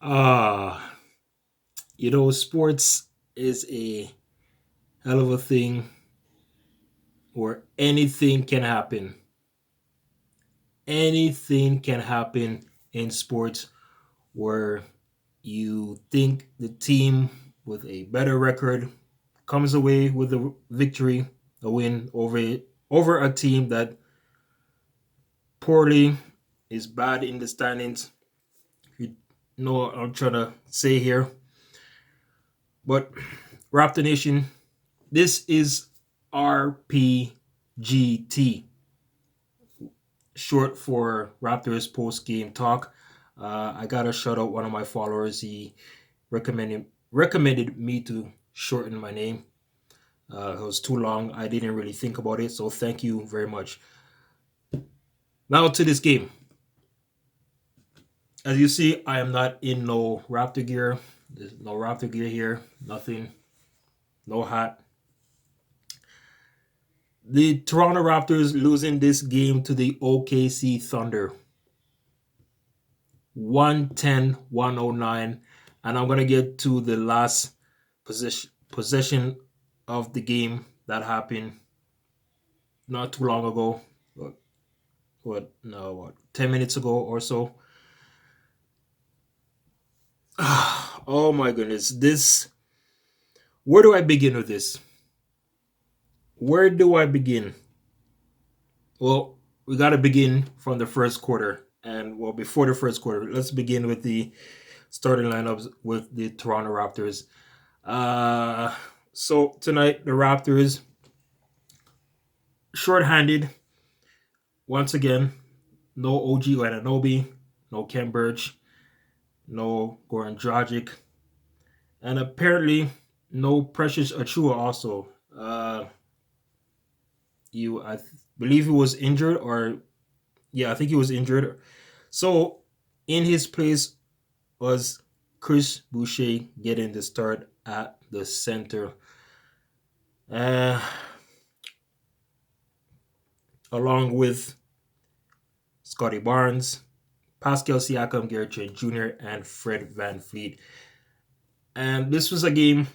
Ah, sports is a hell of a thing where anything can happen. Anything can happen in sports where you think the team with a better record comes away with a victory, a win over a team that poorly is bad in the standings. You know what I'm trying to say here. But Raptor Nation, this is RPGT, short for Raptors post game talk. I gotta shout out one of my followers. He recommended me to shorten my name. It was too long. I didn't really think about it, so thank you very much. Now to this game. As you see, I am not in no Raptor gear. There's no Raptor gear here. Nothing. No hat. The Toronto Raptors losing this game to the OKC Thunder. 110-109. And I'm going to get to the last possession of the game that happened not too long ago. What 10 minutes ago or so. Oh my goodness. Where do I begin with this? Where do I begin? Well, we got to begin from the first quarter. And well, before the first quarter, let's begin with the starting lineups with the Toronto Raptors. Uh, so tonight, the Raptors shorthanded once again. No OG Ananobi, no Ken Birch, no Goran Dragic, and apparently no Precious Achua also. I believe he was injured, or yeah, I think he was injured. So in his place was Chris Boucher getting the start at the center. Uh, Along with Scotty Barnes, Pascal Siakam, Gary Trent Jr., and Fred Van Fleet. And this was a game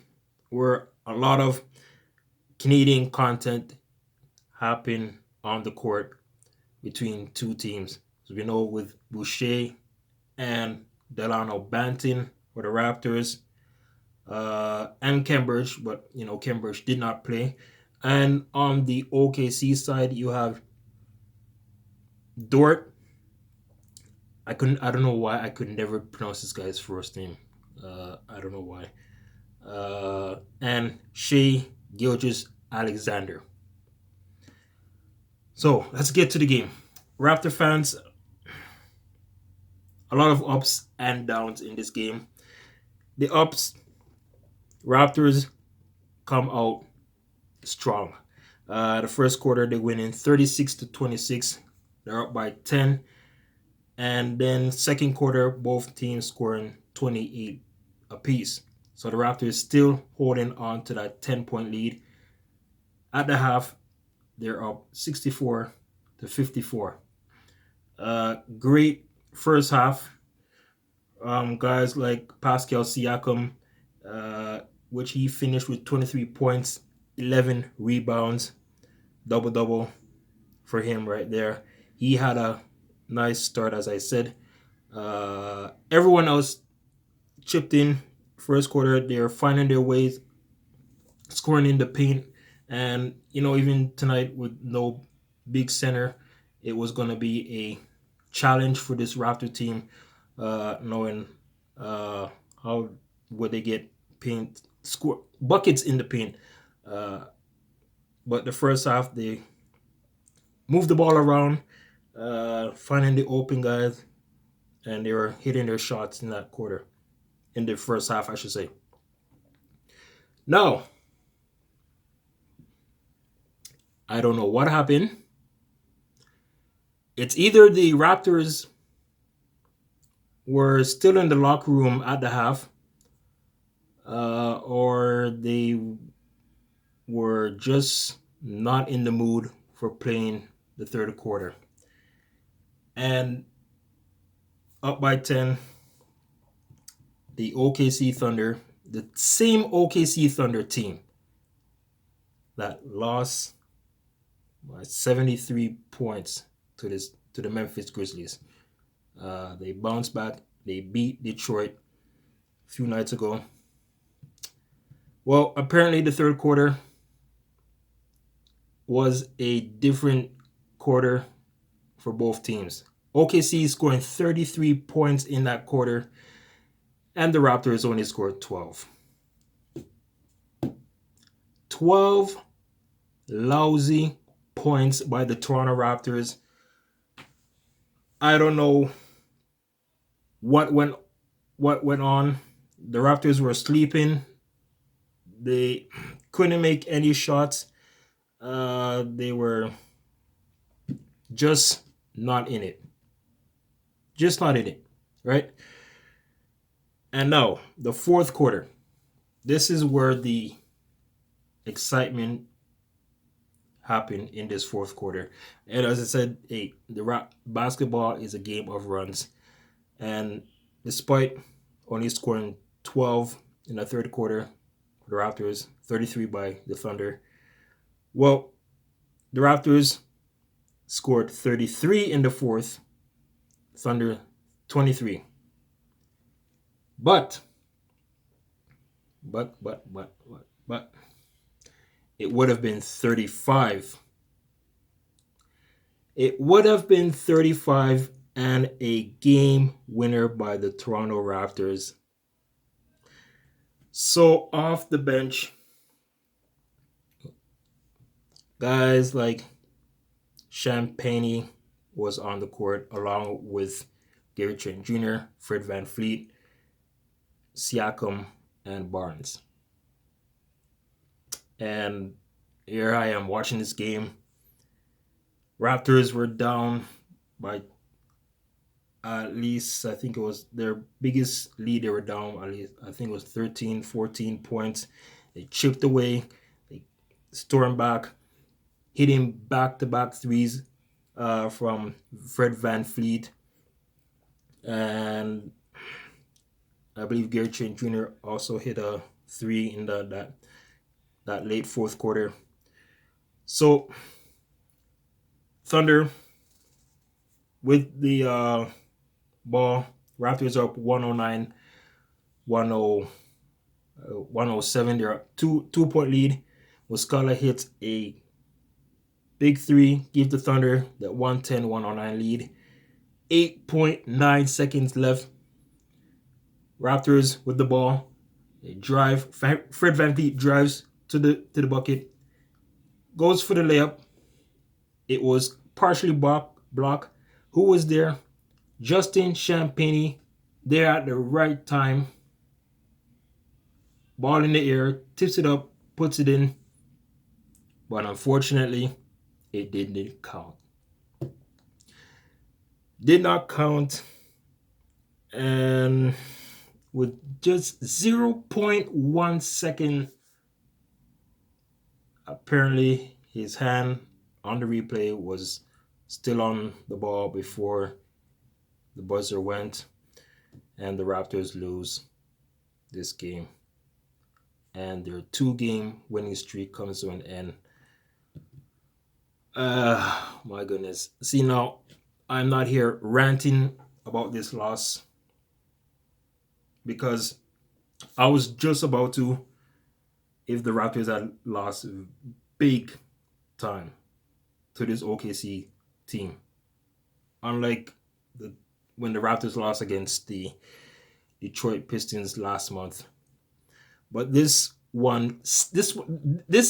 where a lot of Canadian content happened on the court between two teams. So we know with Boucher and Delano Banton for the Raptors, and Cambridge, but Cambridge did not play. And on the OKC side, you have Dort. I don't know why I could never pronounce this guy's first name. I don't know why. And Shea Gilgis Alexander. So let's get to the game. Raptor fans, a lot of ups and downs in this game. The ups, Raptors come out strong. The first quarter they win in 36-26. They're up by 10. And then second quarter, both teams scoring 28 apiece. So the Raptors still holding on to that 10-point lead. At the half, they're up 64-54. Great first half. Guys like Pascal Siakam, which he finished with 23 points, 11 rebounds, double double for him right there. He had a nice start, as I said. Everyone else chipped in. First quarter, they're finding their ways, scoring in the paint, and even tonight with no big center, it was going to be a challenge for this Raptor team, knowing how would they get paint score buckets in the paint. But the first half, they moved the ball around, finding the open guys, and they were hitting their shots in that quarter, in the first half, I should say. Now, I don't know what happened. It's either the Raptors were still in the locker room at the half, or they were just not in the mood for playing the third quarter. And up by 10. The OKC Thunder, the same OKC Thunder team that lost by 73 points to the Memphis Grizzlies. They bounced back. They beat Detroit a few nights ago. Well, apparently the third quarter was a different quarter for both teams. OKC scoring 33 points in that quarter, and the Raptors only scored 12. 12 lousy points by the Toronto Raptors. I don't know what went on. The Raptors were sleeping. They couldn't make any shots. They were just not in it. Just not in it, right? And now, the fourth quarter. This is where the excitement happened in this fourth quarter. And as I said, basketball is a game of runs. And despite only scoring 12 in the third quarter for the Raptors, 33 by the Thunder, well, the Raptors scored 33 in the fourth, Thunder 23. But it would have been 35. It would have been 35 and a game winner by the Toronto Raptors. So off the bench, guys like Champagnie was on the court along with Gary Trent Jr., Fred VanVleet, Siakam, and Barnes. And here I am watching this game. Raptors were down by at least, I think it was their biggest lead. They were down at least, I think it was 13, 14 points. They chipped away. They stormed back, hitting back-to-back threes from Fred VanVleet. And I believe Gary Trent Jr. also hit a three in that late fourth quarter. So Thunder with the ball, Raptors up 109, 107. They're up 2-point lead. Muscala hits a big three, give the Thunder that 110-109 lead. 8.9 seconds left. Raptors with the ball. They drive. Fred VanVleet drives to the bucket. Goes for the layup. It was partially blocked. Who was there? Justin Champagnie, there at the right time. Ball in the air, tips it up, puts it in. But unfortunately, it didn't count. Did not count. And with just 0.1 second, apparently his hand on the replay was still on the ball before the buzzer went, and the Raptors lose this game. And their 2-game winning streak comes to an end. My goodness. See, now, I'm not here ranting about this loss because I was just about to if the Raptors had lost big time to this OKC team. Unlike when the Raptors lost against the Detroit Pistons last month. But this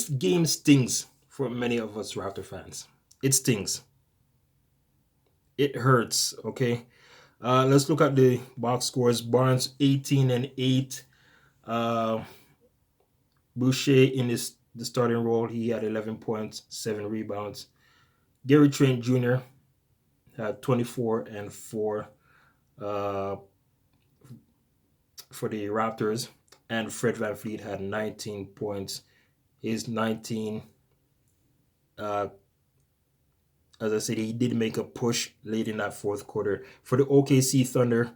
game stings for many of us Raptor fans. It stings. It hurts, okay? Let's look at the box scores. Barnes 18 and 8. Boucher in the starting role, he had 11 points, 7 rebounds. Gary Trent Jr. had 24 and 4 for the Raptors, and Fred VanVleet had 19 points. His 19 as I said, he did make a push late in that fourth quarter. For the OKC Thunder,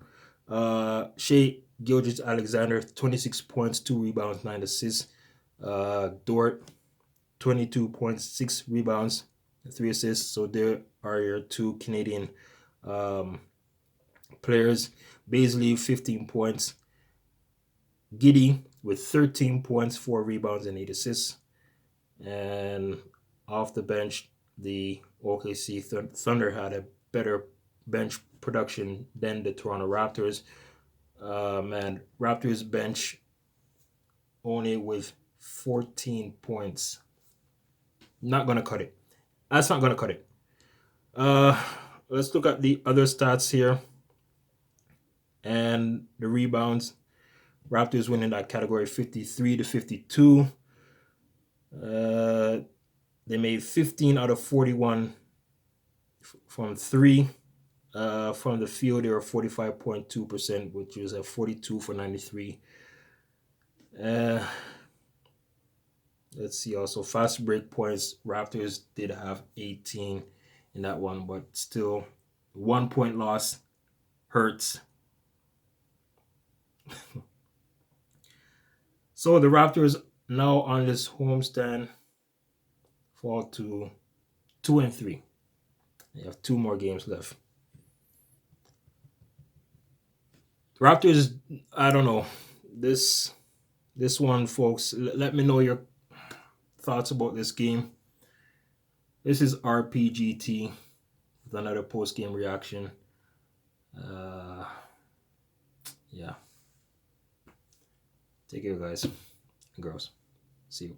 Shea Gilgeous-Alexander, 26 points, 2 rebounds, 9 assists. Dort, 22 points, 6 rebounds, 3 assists. So there are your two Canadian players. Baisley, 15 points. Giddy with 13 points, 4 rebounds, and 8 assists. And off the bench, the OKC Thunder had a better bench production than the Toronto Raptors. And Raptors bench only with 14 points. Not going to cut it. That's not going to cut it. Let's look at the other stats here. And the rebounds. Raptors winning that category 53-52. They made 15 out of 41 from 3. From the field, they were 45.2%, which is a 42 for 93. Let's see also fast break points. Raptors did have 18 in that one, but still 1 point loss hurts. So the Raptors now on this homestand fall to 2-3. They have 2 more games left. The Raptors, I don't know. This one, folks, let me know your thoughts about this game. This is RPGT with another post-game reaction. Yeah. Take care, guys and girls. See you.